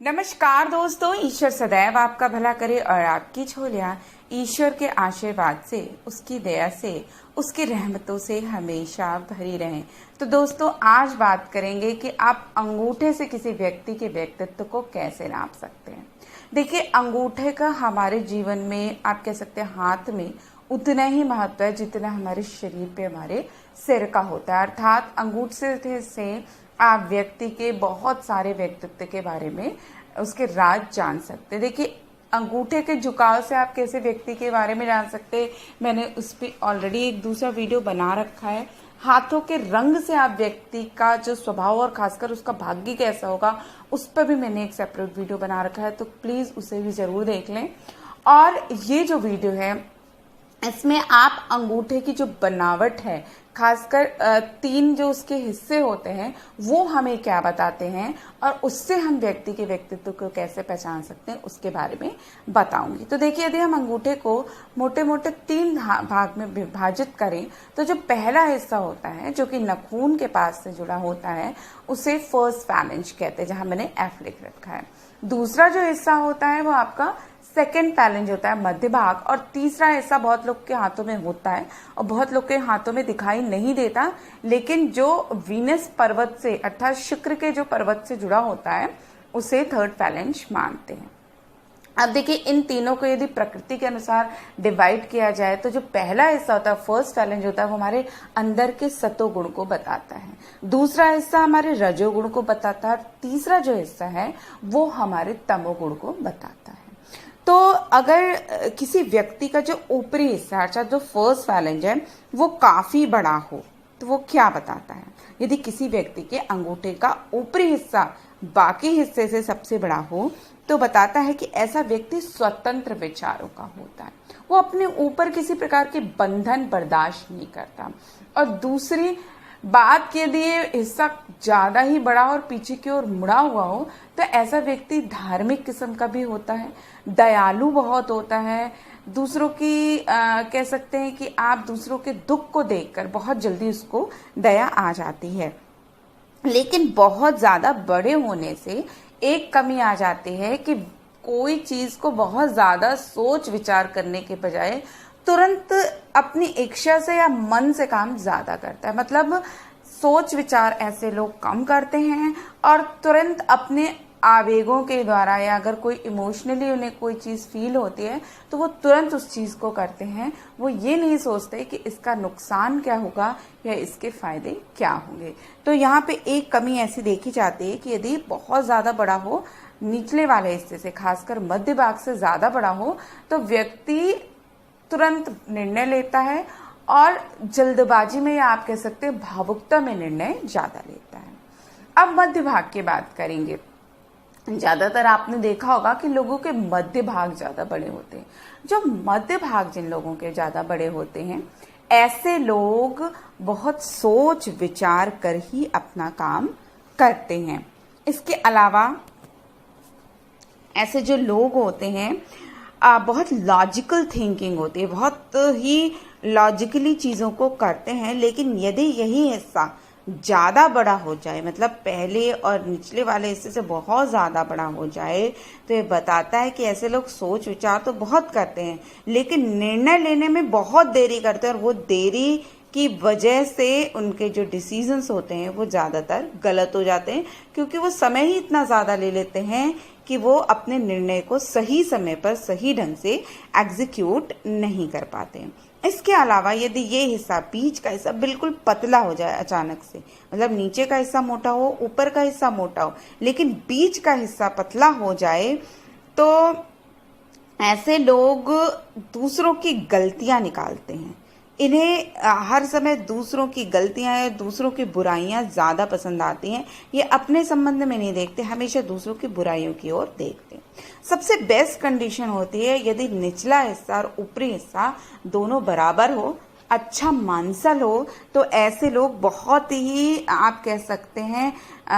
नमस्कार दोस्तों, ईश्वर सदैव आपका भला करे और आपकी झोलियां ईश्वर के आशीर्वाद से, उसकी दया से, उसकी रहमतों से हमेशा भरी रहें। तो दोस्तों, आज बात करेंगे कि आप अंगूठे से किसी व्यक्ति के व्यक्तित्व को कैसे नाप सकते हैं। देखिए, अंगूठे का हमारे जीवन में, आप कह सकते हैं हाथ में, उतना ही महत्व है जितना हमारे शरीर पे, हमारे सिर का होता है। अर्थात अंगूठे से आप व्यक्ति के बहुत सारे व्यक्तित्व के बारे में, उसके राज जान सकते हैं। देखिए, अंगूठे के झुकाव से आप कैसे व्यक्ति के बारे में जान सकते हैं, मैंने उस पर ऑलरेडी एक दूसरा वीडियो बना रखा है। हाथों के रंग से आप व्यक्ति का जो स्वभाव और खासकर उसका भाग्य कैसा होगा, उस पर भी मैंने एक सेपरेट वीडियो बना रखा है, तो प्लीज उसे भी जरूर देख लें। और ये जो वीडियो है, इसमें आप अंगूठे की जो बनावट है, खासकर 3 जो उसके हिस्से होते हैं, वो हमें क्या बताते हैं और उससे हम व्यक्ति के व्यक्तित्व को कैसे पहचान सकते हैं, उसके बारे में बताऊंगी। तो देखिए, यदि हम अंगूठे को मोटे मोटे 3 भाग में विभाजित करें, तो जो पहला हिस्सा होता है, जो कि नाखून के पास से जुड़ा होता है, उसे फर्स्ट फैलेंज कहते हैं, जहां मैंने एफ लिख रखा है। दूसरा जो हिस्सा होता है वो आपका सेकेंड फैलेंज होता है, मध्य भाग। और तीसरा हिस्सा बहुत लोग के हाथों में होता है और बहुत लोग के हाथों में दिखाई नहीं देता, लेकिन जो वीनस पर्वत से, अर्थात शुक्र के जो पर्वत से जुड़ा होता है, उसे थर्ड फैलेंज मानते हैं। अब देखिए, इन तीनों को यदि प्रकृति के अनुसार डिवाइड किया जाए, तो जो पहला हिस्सा होता है, फर्स्ट फैलेंज होता है, वो हमारे अंदर के सतोगुण को बताता है। दूसरा हिस्सा हमारे रजोगुण को बताता है। तीसरा जो हिस्सा है वो हमारे तमोगुण को बताता है। तो अगर किसी व्यक्ति का जो ऊपरी हिस्सा, अर्थात जो फर्स्ट फैलेंज है, वो काफी बड़ा हो, तो वो क्या बताता है? यदि किसी व्यक्ति के अंगूठे का ऊपरी हिस्सा बाकी हिस्से से सबसे बड़ा हो, तो बताता है कि ऐसा व्यक्ति स्वतंत्र विचारों का होता है। वो अपने ऊपर किसी प्रकार के बंधन बर्दाश्त नहीं करता। और दूसरी बात, यदि ये हिस्सा ज्यादा ही बड़ा और पीछे की ओर मुड़ा हुआ हो, तो ऐसा व्यक्ति धार्मिक किस्म का भी होता है, दयालु बहुत होता है। दूसरों की कह सकते हैं कि आप दूसरों के दुख को देखकर बहुत जल्दी उसको दया आ जाती है। लेकिन बहुत ज्यादा बड़े होने से एक कमी आ जाती है कि कोई चीज को बहुत ज्यादा सोच विचार करने के बजाय तुरंत अपनी इच्छा से या मन से काम ज्यादा करता है। मतलब सोच विचार ऐसे लोग कम करते हैं और तुरंत अपने आवेगों के द्वारा, या अगर कोई इमोशनली उन्हें कोई चीज फील होती है, तो वो तुरंत उस चीज को करते हैं। वो ये नहीं सोचते कि इसका नुकसान क्या होगा या इसके फायदे क्या होंगे। तो यहाँ पे एक कमी ऐसी देखी जाती है कि यदि बहुत ज्यादा बड़ा हो, निचले वाले हिस्से से, खासकर मध्य भाग से ज्यादा बड़ा हो, तो व्यक्ति तुरंत निर्णय लेता है और जल्दबाजी में, या आप कह सकते हैं भावुकता में, निर्णय ज्यादा लेता है। अब मध्य भाग की बात करेंगे। ज्यादातर आपने देखा होगा कि लोगों के मध्य भाग ज्यादा बड़े होते हैं। जो मध्य भाग जिन लोगों के ज्यादा बड़े होते हैं, ऐसे लोग बहुत सोच विचार कर ही अपना काम करते हैं। इसके अलावा ऐसे जो लोग होते हैं, बहुत लॉजिकल थिंकिंग होती है, बहुत ही लॉजिकली चीजों को करते हैं। लेकिन यदि यही हिस्सा ज्यादा बड़ा हो जाए, मतलब पहले और निचले वाले हिस्से से बहुत ज्यादा बड़ा हो जाए, तो ये बताता है कि ऐसे लोग सोच विचार तो बहुत करते हैं, लेकिन निर्णय लेने में बहुत देरी करते हैं। और वो देरी की वजह से उनके जो डिसीजंस होते हैं वो ज्यादातर गलत हो जाते हैं, क्योंकि वो समय ही इतना ज्यादा ले लेते हैं कि वो अपने निर्णय को सही समय पर सही ढंग से एग्जीक्यूट नहीं कर पाते हैं। इसके अलावा यदि ये हिस्सा, बीच का हिस्सा बिल्कुल पतला हो जाए अचानक से, मतलब नीचे का हिस्सा मोटा हो, ऊपर का हिस्सा मोटा हो, लेकिन बीच का हिस्सा पतला हो जाए, तो ऐसे लोग दूसरों की गलतियां निकालते हैं। इन्हें हर समय दूसरों की गलतियां या दूसरों की बुराइयां ज्यादा पसंद आती हैं। ये अपने संबंध में नहीं देखते, हमेशा दूसरों की बुराइयों की ओर देखते हैं। सबसे बेस्ट कंडीशन होती है यदि निचला हिस्सा और ऊपरी हिस्सा दोनों बराबर हो, अच्छा मानसल हो, तो ऐसे लोग बहुत ही आप कह सकते हैं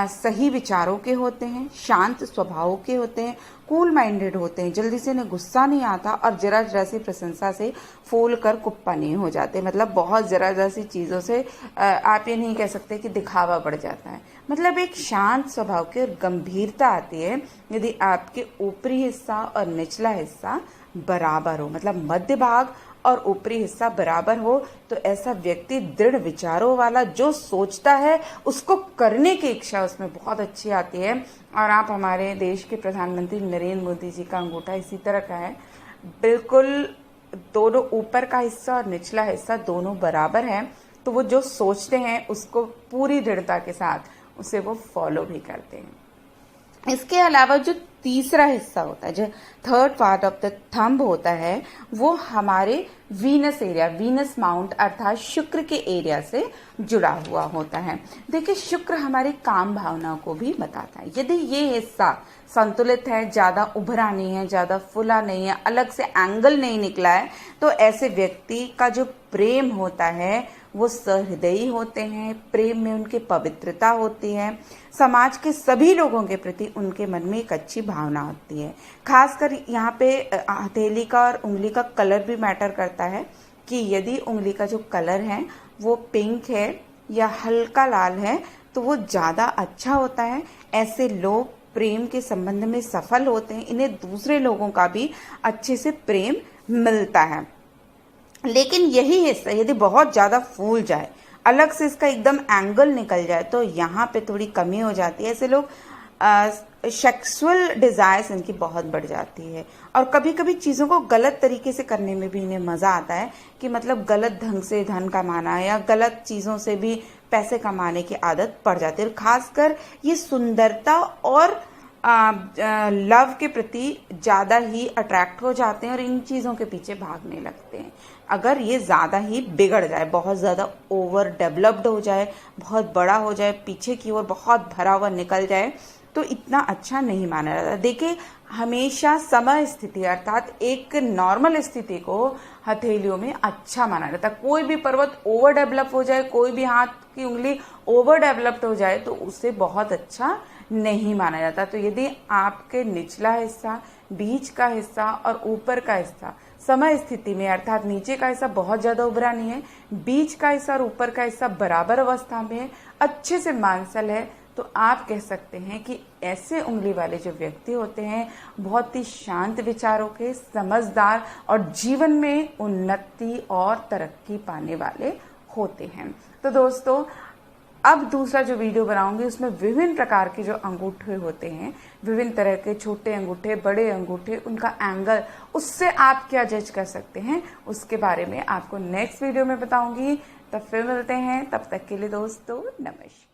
सही विचारों के होते हैं, शांत स्वभाव के होते हैं, कूल माइंडेड होते हैं, जल्दी से इन्हें गुस्सा नहीं आता और जरा जरा सी प्रशंसा से फूल कर कुप्पा नहीं हो जाते। मतलब बहुत जरा जरा सी चीज़ों से आप ये नहीं कह सकते कि दिखावा बढ़ जाता है। मतलब एक शांत स्वभाव की और गंभीरता आती है यदि आपके ऊपरी हिस्सा और निचला हिस्सा बराबर हो, मतलब मध्य भाग और ऊपरी हिस्सा बराबर हो, तो ऐसा व्यक्ति दृढ़ विचारों वाला, जो सोचता है उसको करने की इच्छा उसमें बहुत अच्छी आती है। और आप हमारे देश के प्रधानमंत्री नरेंद्र मोदी जी का अंगूठा इसी तरह का है, बिल्कुल दोनों ऊपर का हिस्सा और निचला हिस्सा दोनों बराबर है। तो वो जो सोचते हैं उसको पूरी दृढ़ता के साथ उसे वो फॉलो भी करते हैं। इसके अलावा जो तीसरा हिस्सा होता है, जो third part of the thumb होता है, वो हमारे वीनस एरिया, वीनस माउंट अर्थात शुक्र के एरिया से जुड़ा हुआ होता है। देखिए, शुक्र हमारी काम भावना को भी बताता है। यदि ये हिस्सा संतुलित है, ज्यादा उभरा नहीं है, ज्यादा फुला नहीं है, अलग से एंगल नहीं निकला है, तो ऐसे व्यक्ति का जो प्रेम होता है वो सहृदयी होते हैं, प्रेम में उनकी पवित्रता होती है, समाज के सभी लोगों के प्रति उनके मन में एक अच्छी भावना होती है। खासकर यहाँ पे हथेली का और उंगली का कलर भी मैटर करता है कि यदि उंगली का जो कलर है वो पिंक है या हल्का लाल है तो वो ज़्यादा अच्छा होता है। ऐसे लोग प्रेम के संबंध में सफल होते हैं, इन्हें दूसरे लोगों का भी अच्छे से प्रेम मिलता है। लेकिन यही हिस्सा यदि बहुत ज़्यादा फूल जाए, अलग से इसका एकदम एंगल निकल जाए, तो यहाँ पे थोड़ी कमी हो जाती है। ऐसे लोग सेक्सुअल डिजायर्स इनकी बहुत बढ़ जाती है और कभी कभी चीज़ों को गलत तरीके से करने में भी इन्हें मज़ा आता है कि मतलब गलत ढंग से धन कमाना या गलत चीज़ों से भी पैसे कमाने की आदत पड़ जाती है। और खासकर ये सुंदरता और लव के प्रति ज़्यादा ही अट्रैक्ट हो जाते हैं और इन चीज़ों के पीछे भागने लगते हैं। अगर ये ज़्यादा ही बिगड़ जाए, बहुत ज़्यादा ओवर डेवलप्ड हो जाए, बहुत बड़ा हो जाए, पीछे की ओर बहुत भरा हुआ निकल जाए, तो इतना अच्छा नहीं माना जाता। देखिए, हमेशा समय स्थिति अर्थात एक नॉर्मल स्थिति को हथेलियों में अच्छा माना जाता है। कोई भी पर्वत ओवर डेवलप हो जाए, कोई भी हाथ की उंगली ओवर डेवलप्ड हो जाए, तो उसे बहुत अच्छा नहीं माना जाता। तो यदि आपके निचला हिस्सा, बीच का हिस्सा और ऊपर का हिस्सा समय स्थिति में अर्थात नीचे का हिस्सा बहुत ज्यादा उभरा नहीं है, बीच का हिस्सा और ऊपर का हिस्सा बराबर अवस्था में है, अच्छे से मांसल है, तो आप कह सकते हैं कि ऐसे उंगली वाले जो व्यक्ति होते हैं बहुत ही शांत विचारों के, समझदार और जीवन में उन्नति और तरक्की पाने वाले होते हैं। तो दोस्तों, अब दूसरा जो वीडियो बनाऊंगी उसमें विभिन्न प्रकार के जो अंगूठे होते हैं, विभिन्न तरह के छोटे अंगूठे, बड़े अंगूठे, उनका एंगल, उससे आप क्या जज कर सकते हैं, उसके बारे में आपको नेक्स्ट वीडियो में बताऊंगी। तब फिर मिलते हैं, तब तक के लिए दोस्तों नमस्कार।